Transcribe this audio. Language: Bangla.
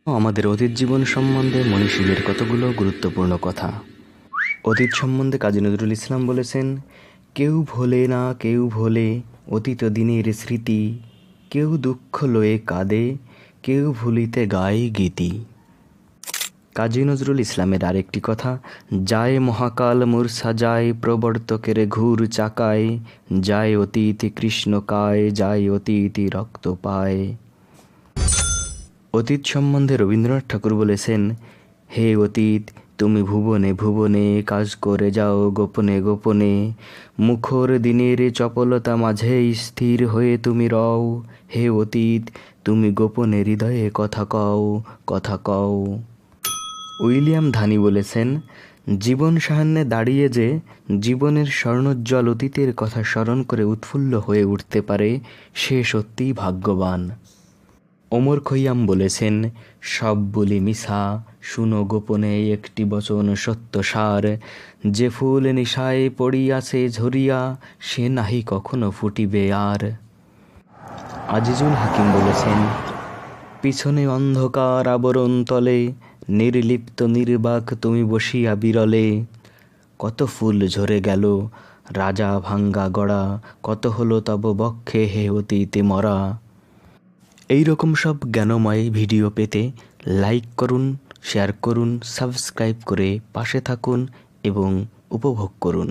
আমাদের অতীত জীবন সম্বন্ধে মনীষীদের কতগুলো গুরুত্বপূর্ণ কথা। অতীত সম্বন্ধে কাজী নজরুল ইসলাম বলেছেন, কেউ ভোলে না কেউ ভোলে অতীত দিনের স্মৃতি, কেউ দুঃখ লয়ে কাঁদে কেউ ভুলিতে গায় গীতি। কাজী নজরুল ইসলামের আরেকটি কথা, যায় মহাকাল মূর্ছা যায় প্রবর্তকের ঘুর চাকায়, যায় অতীত কৃষ্ণকায় যায় অতীত রক্ত পায়। অতীত সম্বন্ধে রবীন্দ্রনাথ ঠাকুর বলেছেন, হে অতীত তুমি ভুবনে ভুবনে কাজ করে যাও গোপনে গোপনে, মুখর দিনের চপলতা মাঝে স্থির হয়ে তুমি রও, হে অতীত তুমি গোপনে হৃদয়ে কথা কও কথা কও। উইলিয়াম ধানি বলেছেন, জীবন সায়ান্নে দাঁড়িয়ে যে জীবনের স্বর্ণোজ্জ্বল অতীতের কথা স্মরণ করে উৎফুল্ল হয়ে উঠতে পারে, সে সত্যিই ভাগ্যবান। ওমর খৈয়াম বলেছেন, সব বলি মিছা শুনো গোপনে একটি বচন সত্য সার, যে ফুল নিশায় পড়িয়াছে ঝরিয়া সে নাহি কখনো ফুটিবে আর। আজিজুল হাকিম বলেছেন, পিছনে অন্ধকার আবরণ তলে নির্লিপ্ত নির্বাক তুমি বসিয়া বিরলে, কত ফুল ঝরে গেল রাজা ভাঙ্গা গড়া, কত হলো তব বক্ষে হে অতীতে মরা। এই রকম সব জ্ঞানময় ভিডিও পেতে লাইক করুন, শেয়ার করুন, সাবস্ক্রাইব করে পাশে থাকুন এবং উপভোগ করুন।